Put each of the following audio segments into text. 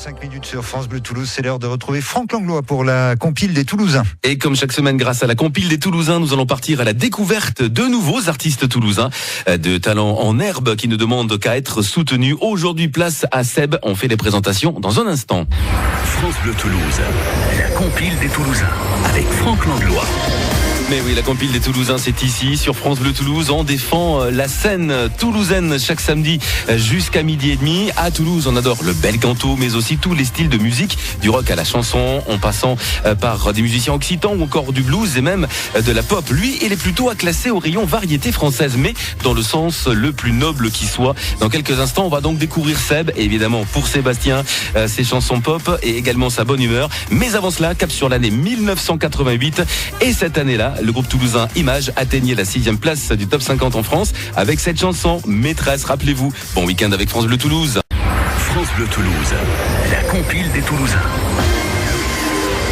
5 minutes sur France Bleu Toulouse, c'est l'heure de retrouver Franck Langlois pour la compile des Toulousains. Et comme chaque semaine, grâce à la compile des Toulousains, nous allons partir à la découverte de nouveaux artistes toulousains, de talents en herbe qui ne demandent qu'à être soutenus. Aujourd'hui, place à Seb. On fait les présentations dans un instant. France Bleu Toulouse, la compile des Toulousains avec Franck Langlois. Mais oui, la compile des Toulousains, c'est ici, sur France Bleu Toulouse. On défend la scène toulousaine chaque samedi jusqu'à 12h30. À Toulouse, on adore le bel canto, mais aussi tous les styles de musique, du rock à la chanson, en passant par des musiciens occitans ou encore du blues et même de la pop. Lui, il est plutôt à classer au rayon variété française, mais dans le sens le plus noble qui soit. Dans quelques instants, on va donc découvrir Seb, et évidemment pour Sébastien, ses chansons pop et également sa bonne humeur. Mais avant cela, cap sur l'année 1988, et cette année-là, le groupe toulousain Image atteignait la 6e place du top 50 en France avec cette chanson Maîtresse. Rappelez-vous, bon week-end avec France Bleu Toulouse. France Bleu Toulouse, la compile des Toulousains.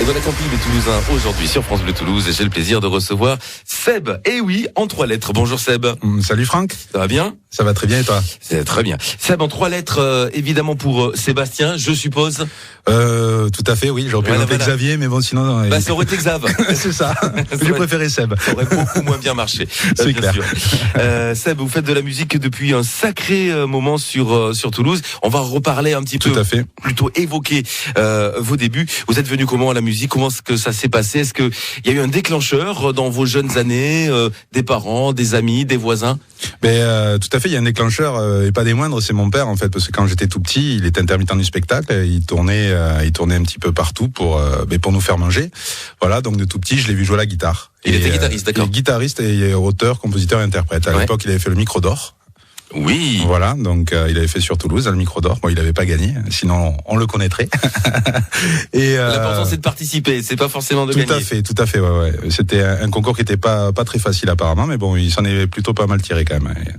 Et dans la compile des Toulousains aujourd'hui sur France Bleu Toulouse, j'ai le plaisir de recevoir Seb. Et oui, en 3 lettres. Bonjour Seb. Salut Franck. Ça va bien ? Ça va très bien et toi ? C'est très bien. Seb, en 3 lettres, évidemment pour Sébastien, je suppose. Tout à fait, oui. J'aurais pu l'appeler Xavier, mais bon, sinon. Ça aurait été Xav. C'est ça. J'ai préféré Seb. Ça aurait beaucoup moins bien marché. C'est clair. Sûr. Seb, vous faites de la musique depuis un sacré moment sur Toulouse. On va reparler un petit peu. Tout à fait. Plutôt évoquer vos débuts. Vous êtes venu comment à la musique ? Comment est-ce que ça s'est passé ? Est-ce que il y a eu un déclencheur dans vos jeunes années, des parents, des amis, des voisins ? Tout à fait, il y a un déclencheur et pas des moindres, c'est mon père en fait, parce que quand j'étais tout petit, il était intermittent du spectacle, il tournait un petit peu partout pour nous faire manger. Voilà, donc de tout petit, je l'ai vu jouer à la guitare. Il était guitariste, d'accord. Il est guitariste et auteur, compositeur et interprète. À l'époque, il avait fait le Micro d'Or. Oui. Voilà, donc il avait fait sur Toulouse, le Micro d'Or. Bon, il n'avait pas gagné, sinon on le connaîtrait. Et l'important c'est de participer, c'est pas forcément de gagner. Tout à fait, ouais. C'était un concours qui était pas très facile apparemment, mais bon, il s'en est plutôt pas mal tiré quand même. Et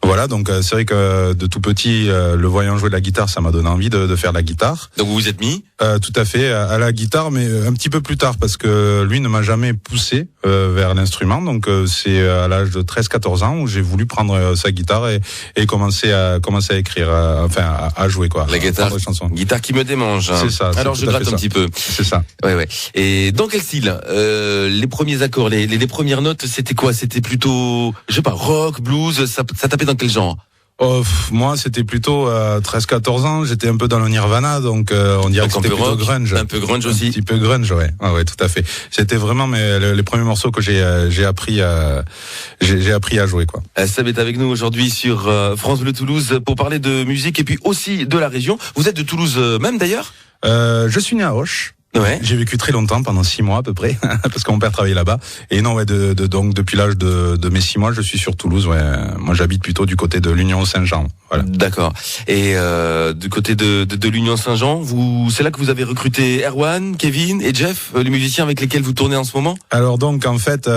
voilà, donc c'est vrai que de tout petit, le voyant jouer de la guitare, ça m'a donné envie de faire de la guitare. Donc vous vous êtes mis tout à fait à la guitare, mais un petit peu plus tard, parce que lui ne m'a jamais poussé vers l'instrument. Donc c'est à l'âge de 13-14 ans où j'ai voulu prendre sa guitare et commencer à écrire, à jouer quoi. La guitare qui me démange. Hein. C'est ça. Alors je gratte un petit peu. C'est ça. Ouais. Et dans quel style les premiers accords, les premières notes, c'était quoi ? C'était plutôt, je sais pas, rock, blues. Ça tapait dans quel genre ? Moi, c'était plutôt 13-14 ans. J'étais un peu dans le Nirvana, donc on dirait que c'était plutôt grunge. Un peu grunge aussi. Un petit peu grunge, ouais. Ouais, tout à fait. C'était vraiment les premiers morceaux que j'ai appris à jouer, quoi. Seb est avec nous aujourd'hui sur France Bleu Toulouse pour parler de musique et puis aussi de la région. Vous êtes de Toulouse même d'ailleurs ? Je suis né à Auch. Ouais. J'ai vécu très longtemps, pendant 6 mois à peu près, parce que mon père travaillait là-bas. Et non, ouais, donc depuis l'âge de mes 6 mois, je suis sur Toulouse. Ouais, moi j'habite plutôt du côté de l'Union Saint-Jean. Voilà. D'accord. Et du côté de l'Union Saint-Jean, c'est là que vous avez recruté Erwan, Kevin et Jeff, les musiciens avec lesquels vous tournez en ce moment ? Alors donc en fait,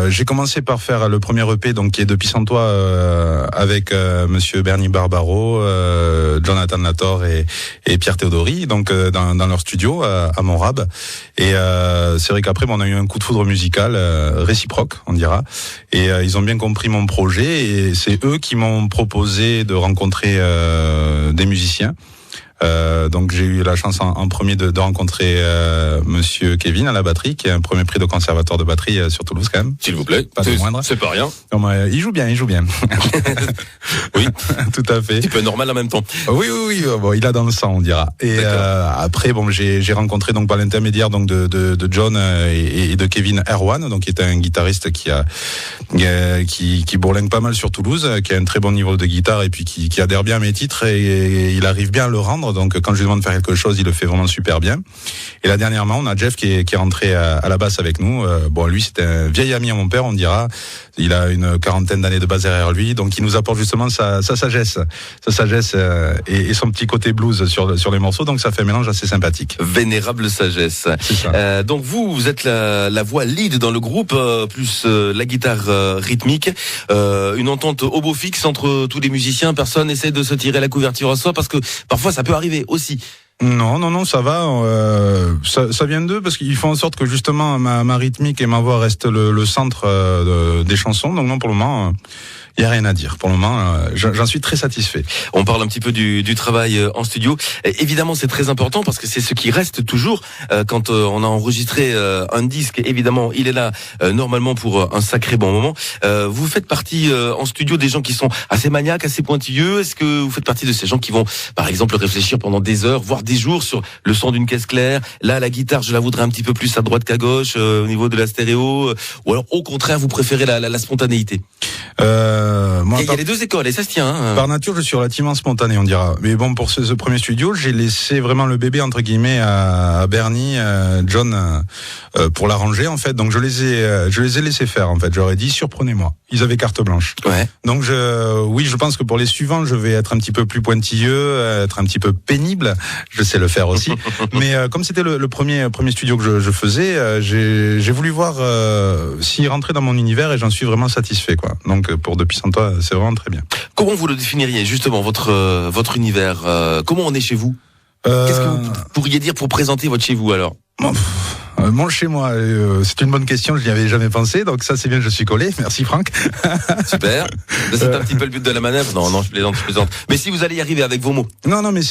j'ai commencé par faire le premier EP, donc qui est de Pissantois, avec Monsieur Bernie Barbaro, Jonathan Lator et Pierre Théodori, donc dans leur studio à Montrab. Et c'est vrai qu'après on a eu un coup de foudre musical réciproque, on dira, et ils ont bien compris mon projet et c'est eux qui m'ont proposé de rencontrer des musiciens. Donc j'ai eu la chance en premier de rencontrer Monsieur Kevin à la batterie, qui est un premier prix de conservatoire de batterie sur Toulouse quand même. S'il vous plaît. Pas de moindre. C'est pas rien. Non, il joue bien. Oui, tout à fait. Un petit peu normal en même temps. Oui. Bon, il a dans le sang, on dira. Et après, bon, j'ai rencontré donc par l'intermédiaire donc de John et de Kevin Erwan, donc qui est un guitariste qui bourlingue pas mal sur Toulouse, qui a un très bon niveau de guitare et puis qui adhère bien à mes titres et il arrive bien à le rendre. Donc quand je lui demande de faire quelque chose, il le fait vraiment super bien. Et là dernièrement, on a Jeff qui est rentré à la basse avec nous. Bon, lui c'était un vieil ami à mon père, on dira. Il a une 40aine d'années de basse derrière lui, donc il nous apporte justement sa sagesse et son petit côté blues sur les morceaux. Donc ça fait un mélange assez sympathique. Vénérable sagesse. C'est ça. Donc vous êtes la voix lead dans le groupe, plus la guitare rythmique, une entente au beau fixe entre tous les musiciens. Personne essaie de se tirer la couverture à soi parce que parfois ça peut arriver aussi. Non, ça va. Ça vient d'eux parce qu'ils font en sorte que justement ma rythmique et ma voix restent le centre des chansons. Donc non, pour le moment, Il y a rien à dire. Pour le moment, j'en suis très satisfait. On parle un petit peu du travail en studio. Et évidemment, c'est très important parce que c'est ce qui reste toujours quand on a enregistré un disque. Évidemment, il est là normalement pour un sacré bon moment. Vous faites partie en studio des gens qui sont assez maniaques, assez pointilleux. Est-ce que vous faites partie de ces gens qui vont, par exemple, réfléchir pendant des heures, voire des jours sur le son d'une caisse claire? Là, la guitare, je la voudrais un petit peu plus à droite qu'à gauche au niveau de la stéréo. Ou alors, au contraire, vous préférez la spontanéité? Moi, il y a les deux écoles et ça se tient. Hein. Par nature, je suis relativement spontané, on dira. Mais bon, pour ce premier studio, j'ai laissé vraiment le bébé entre guillemets à Bernie, John, pour l'arranger en fait. Donc je les ai laissés faire en fait. J'aurais dit surprenez-moi. Ils avaient carte blanche. Ouais. Donc je pense que pour les suivants, je vais être un petit peu plus pointilleux, être un petit peu pénible. Je sais le faire aussi. Mais comme c'était le premier studio que je faisais, j'ai voulu voir s'il rentrait dans mon univers et j'en suis vraiment satisfait quoi. Donc pour Depuis sans toi, c'est vraiment très bien. Comment vous le définiriez justement votre univers? Comment on est chez vous? Qu'est-ce que vous pourriez dire pour présenter votre chez vous alors? Mon chez moi, c'est une bonne question, je n'y avais jamais pensé, donc ça c'est bien, je suis collé, merci Franck. Super, c'est un petit peu le but de la manœuvre. Non, je plaisante. Mais si vous allez y arriver avec vos mots. Non, mais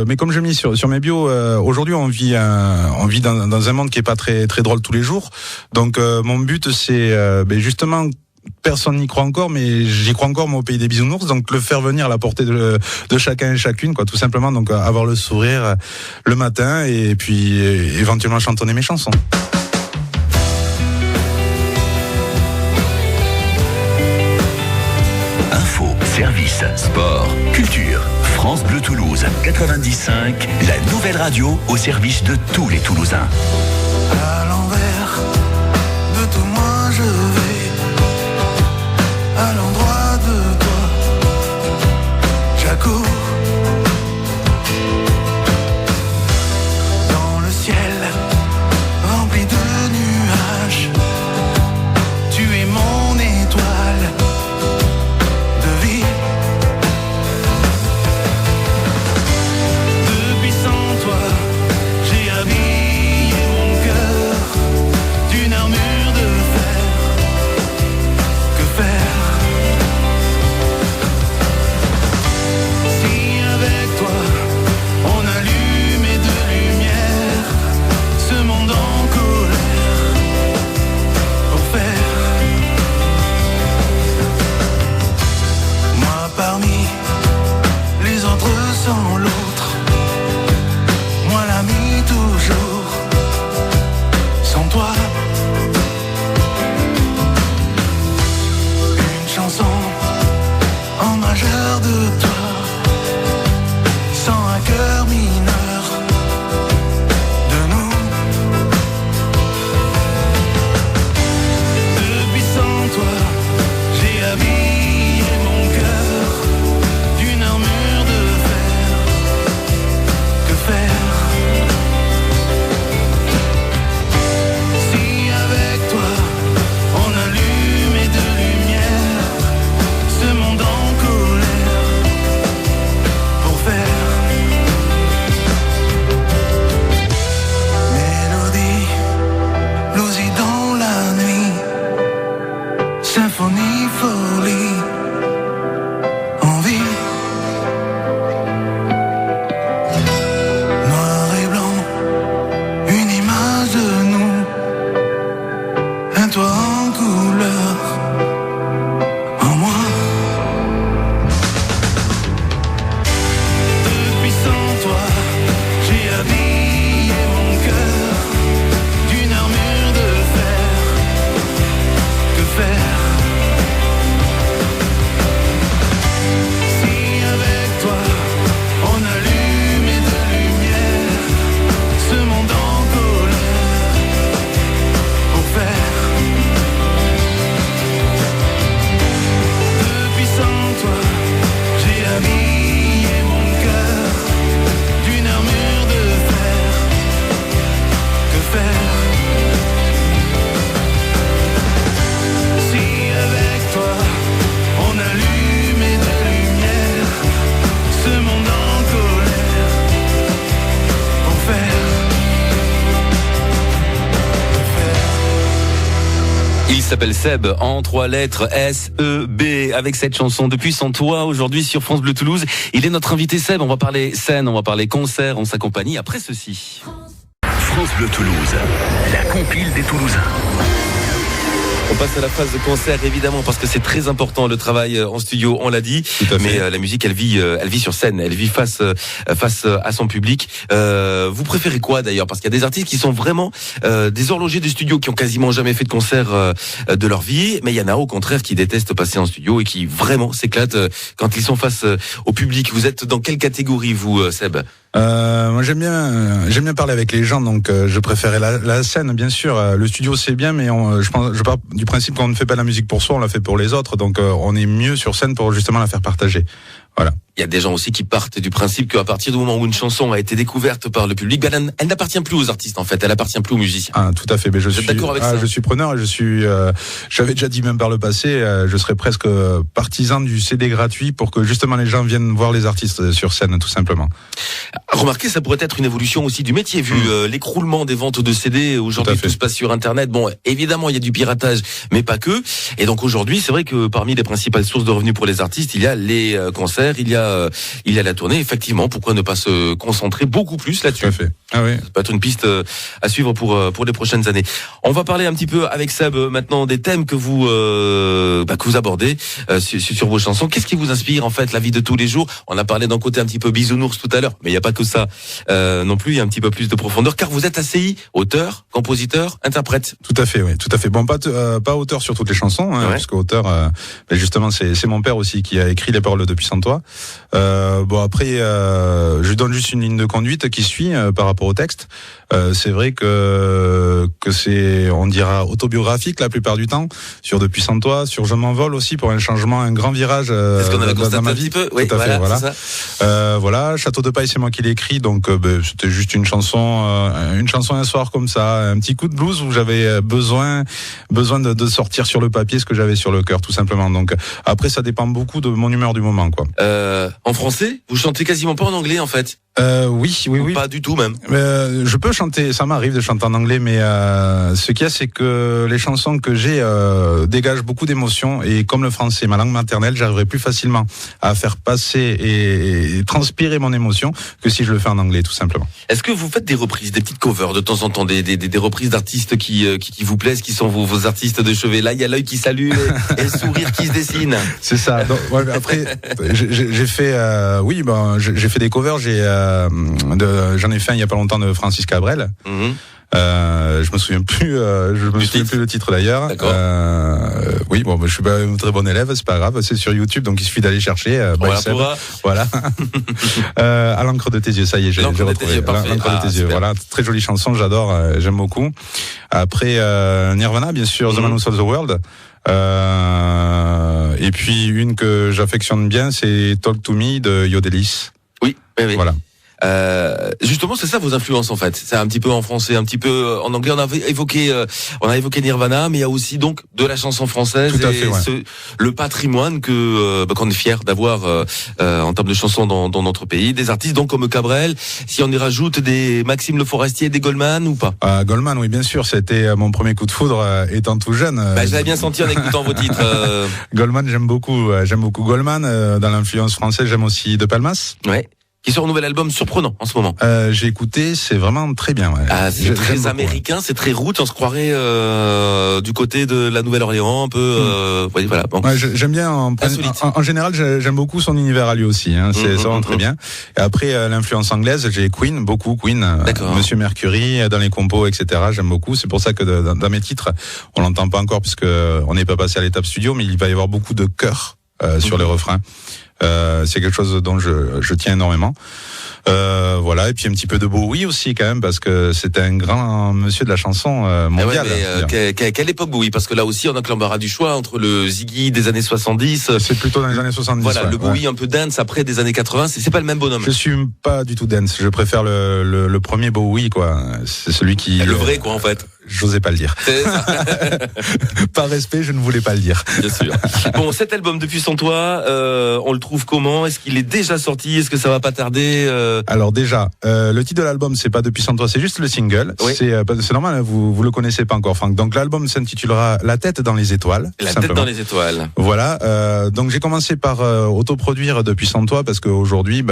mais comme je mis sur mes bios, aujourd'hui on vit dans un monde qui est pas très très drôle tous les jours, donc mon but c'est justement, personne n'y croit encore, mais j'y crois encore, moi, au pays des bisounours. Donc, le faire venir à la portée de chacun et chacune, quoi, tout simplement. Donc, avoir le sourire le matin et puis éventuellement chantonner mes chansons. Info, service, sport, culture. France Bleu Toulouse 95, la nouvelle radio au service de tous les Toulousains. À l'envers de tout moi je vais. À l'endroit de toi, j'accours dans le ciel rempli de nuages. Tu es mon étoile de vie. Depuis sans toi, j'ai habillé mon cœur s'appelle Seb, en 3 lettres, S-E-B, avec cette chanson Depuis sans toi, aujourd'hui sur France Bleu Toulouse. Il est notre invité Seb, on va parler scène, on va parler concert, on s'accompagne après ceci. France Bleu Toulouse, la compile des Toulousains. On passe à la phase de concert évidemment parce que c'est très important le travail en studio, on l'a dit. Mais la musique elle vit sur scène, elle vit face à son public. Vous préférez quoi d'ailleurs? Parce qu'il y a des artistes qui sont vraiment des horlogers du studio qui ont quasiment jamais fait de concert de leur vie, mais il y en a au contraire qui détestent passer en studio et qui vraiment s'éclatent quand ils sont face au public. Vous êtes dans quelle catégorie vous, Seb? Moi j'aime bien parler avec les gens, donc je préférais la scène bien sûr. Le studio c'est bien, mais je pars du principe qu'on ne fait pas la musique pour soi, on la fait pour les autres, donc on est mieux sur scène pour justement la faire partager. Voilà. Il y a des gens aussi qui partent du principe qu'à partir du moment où une chanson a été découverte par le public, ben elle n'appartient plus aux artistes en fait, elle appartient plus aux musiciens. Ah, tout à fait. Mais Vous êtes d'accord avec ça? Je suis preneur. J'avais déjà dit même par le passé, je serais presque partisan du CD gratuit pour que justement les gens viennent voir les artistes sur scène, tout simplement. Remarquez, ça pourrait être une évolution aussi du métier vu l'écroulement des ventes de CD. Aujourd'hui, tout se passe sur Internet. Bon, évidemment, il y a du piratage, mais pas que. Et donc aujourd'hui, c'est vrai que parmi les principales sources de revenus pour les artistes, il y a les concerts, il y a la tournée. Effectivement, pourquoi ne pas se concentrer beaucoup plus là-dessus? Tout à fait. Ah oui. Ça peut être une piste à suivre pour les prochaines années. On va parler un petit peu avec Seb maintenant des thèmes que vous abordez sur vos chansons. Qu'est-ce qui vous inspire en fait la vie de tous les jours? On a parlé d'un côté un petit peu bisounours tout à l'heure, mais il n'y a pas que ça non plus. Il y a un petit peu plus de profondeur car vous êtes ACI, auteur, compositeur, interprète. Tout à fait, oui, tout à fait. Bon, pas auteur sur toutes les chansons, hein, parce qu'auteur, mais justement, c'est mon père aussi qui a écrit les paroles de Depuis sans toi. Bon après, je donne juste une ligne de conduite qui suit par rapport au texte. C'est vrai que c'est, on dira, autobiographique la plupart du temps, sur Depuis sans toi, sur Je m'envole aussi pour un changement, un grand virage Est-ce qu'on avait dans constaté ma un vie. petit peu? Oui, tout à fait, voilà. Voilà, Château de paille, c'est moi qui l'ai écrit, donc c'était juste une chanson un soir comme ça, un petit coup de blues où j'avais besoin de sortir sur le papier ce que j'avais sur le cœur, tout simplement. Donc après, ça dépend beaucoup de mon humeur du moment, quoi. En français, vous chantez quasiment pas en anglais en fait? Oui. Pas du tout même. Je peux chanter, ça m'arrive de chanter en anglais, mais ce qu'il y a, c'est que les chansons que j'ai dégagent beaucoup d'émotions, et comme le français est ma langue maternelle, j'arriverai plus facilement à faire passer et transpirer mon émotion que si je le fais en anglais, tout simplement. Est-ce que vous faites des reprises, des petites covers de temps en temps, des reprises d'artistes qui vous plaisent, qui sont vos artistes de chevet? Là, il y a l'œil qui salue et le sourire qui se dessine. C'est ça. Donc, ouais, après, j'ai fait, j'ai fait des covers. J'en ai fait un il y a pas longtemps de Francis Cabrel. Je me souviens plus le titre d'ailleurs. Oui, bon, je suis pas un très bon élève, c'est pas grave, c'est sur YouTube, donc il suffit d'aller chercher. Voilà. À l'encre de tes yeux, ça y est, j'ai retrouvé. L'encre de tes yeux, voilà, très jolie chanson, j'adore, j'aime beaucoup. Après Nirvana, bien sûr, The Man Who Sold the World. Et puis une que j'affectionne bien, c'est Talk to Me de Yodelis. Oui. Voilà. Justement, c'est ça vos influences en fait. C'est un petit peu en français, un petit peu en anglais. On a évoqué Nirvana, mais il y a aussi donc de la chanson française. Tout à fait, ouais. Le patrimoine qu'on est fier d'avoir en termes de chansons dans notre pays. Des artistes donc comme Cabrel. Si on y rajoute des Maxime Le Forestier, des Goldman ou pas? Goldman, oui, bien sûr. C'était mon premier coup de foudre étant tout jeune. Je l'avais bien senti en écoutant vos titres. Goldman, j'aime beaucoup Goldman. Dans l'influence française, j'aime aussi De Palmas. Ouais. Qui sort un nouvel album surprenant en ce moment. J'ai écouté, c'est vraiment très bien. Ouais. C'est très américain, ouais. C'est très route, on se croirait du côté de la Nouvelle-Orléans, un peu. Voilà. Bon. Ouais, j'aime bien. En général, j'aime beaucoup son univers à lui aussi. Hein. C'est vraiment très bien. Et après, l'influence anglaise, j'ai Queen, beaucoup Queen. Monsieur Mercury dans les compos, etc. J'aime beaucoup. C'est pour ça que dans mes titres, on l'entend pas encore puisque on n'est pas passé à l'étape studio, mais il va y avoir beaucoup de chœurs sur les refrains. C'est quelque chose dont je tiens énormément. Voilà, et puis un petit peu de Bowie aussi quand même, parce que c'était un grand monsieur de la chanson mondiale. Quelle époque Bowie? Parce que là aussi on a l'embarras du choix entre le Ziggy des années 70. C'est plutôt dans les années 70. Voilà, le Bowie un peu dance après des années 80, c'est pas le même bonhomme. Je suis pas du tout dance, je préfère le premier Bowie, quoi. C'est celui qui... Le vrai, quoi, en fait. j'osais pas le dire. C'est ça. Par respect, je ne voulais pas le dire. Bien sûr. Bon, cet album Depuis sans toi, on le trouve comment? Est-ce qu'il est déjà sorti? Est-ce que ça va pas tarder? Alors déjà, le titre de l'album, c'est pas Depuis sans toi, c'est juste le single. Oui. C'est normal, hein, vous le connaissez pas encore, Franck. Donc l'album s'intitulera La tête dans les étoiles. La simplement. tête dans les étoiles. Voilà. Donc j'ai commencé par autoproduire Depuis sans toi parce qu'aujourd'hui,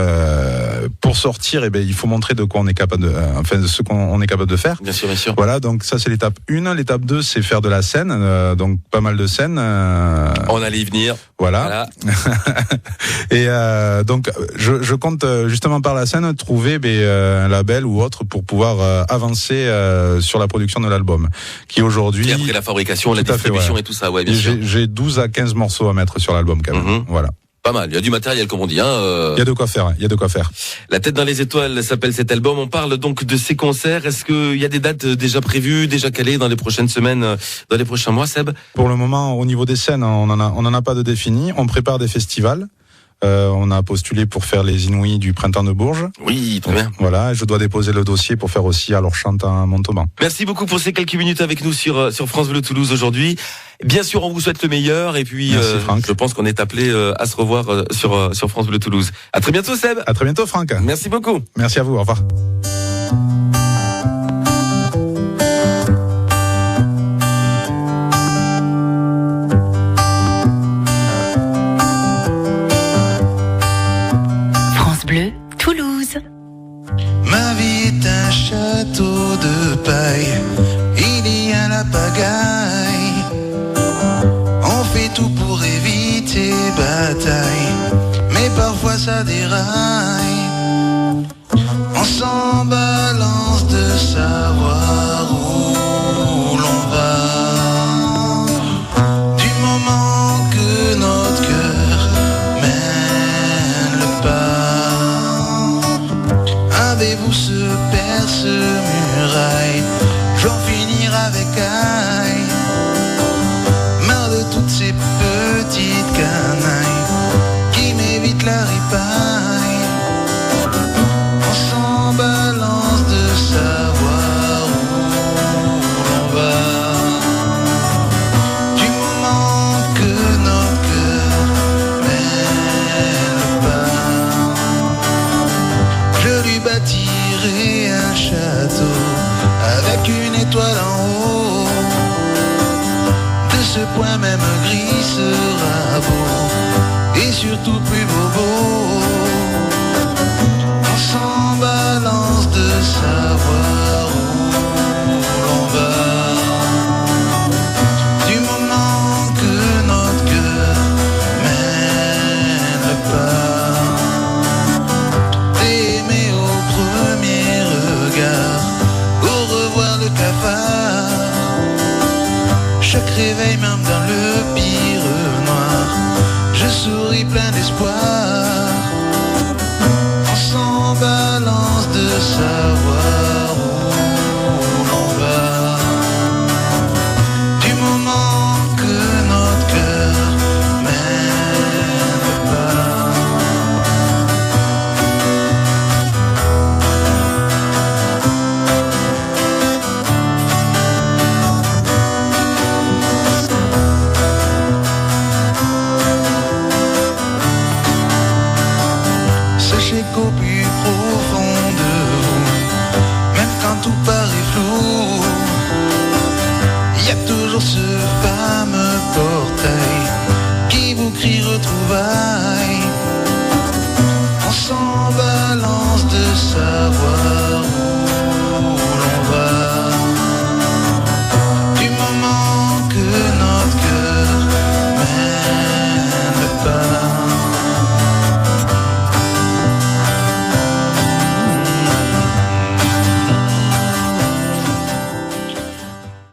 pour sortir, il faut montrer de quoi on est capable de, de ce qu'on est capable de faire. Bien sûr, bien sûr. Voilà. Donc ça c'est l'étape 1. L'étape 2, c'est faire de la scène. Donc pas mal de scènes. On allait y venir. Voilà. Et donc je compte justement par la scène trouver un label ou autre pour pouvoir avancer sur la production de l'album, qui aujourd'hui. Et après la fabrication, la distribution et tout ça, ouais, bien sûr. J'ai 12 à 15 morceaux à mettre sur l'album quand même. Voilà. Pas mal. Il y a du matériel, comme on dit. Il y a de quoi faire. Il y a de quoi faire. La tête dans les étoiles s'appelle cet album. On parle donc de ces concerts. Est-ce qu'il y a des dates déjà prévues, déjà calées dans les prochaines semaines, dans les prochains mois, Seb? Pour le moment, au niveau des scènes, on en a pas de défini. On prépare des festivals. On a postulé pour faire les Inouïs du Printemps de Bourges. Oui, très bien. Voilà, je dois déposer le dossier pour faire aussi Alors Chante à Montauban. Merci beaucoup pour ces quelques minutes avec nous sur France Bleu Toulouse aujourd'hui. Bien sûr, on vous souhaite le meilleur et puis merci, Franck. Je pense qu'on est appelé à se revoir sur France Bleu Toulouse. À très bientôt, Seb. À très bientôt, Franck. Merci beaucoup. Merci à vous. Au revoir. Toulouse. Ma vie est un château de paille, il y a la pagaille. On fait tout pour éviter bataille, mais parfois ça déraille. On s'en balance de savoir où l'on va, du moment que notre cœur mène le pas. Avez-vous ce perce-muraille, j'en finir avec aïe. Marre de toutes ces petites canailles qui m'évitent la ripaille. On s'en balance de savoir où l'on va, du moment que notre cœur mène le pas. Je lui bâtirai un château avec une étoile en haut. De ce point même gris sera beau et surtout plus bobo. On s'en balance de savoir où l'on va, du moment que notre cœur mène le pas. D'aimer au premier regard, au revoir le cafard. Chaque réveil, même dans le pire noir, je souris plein d'espoir.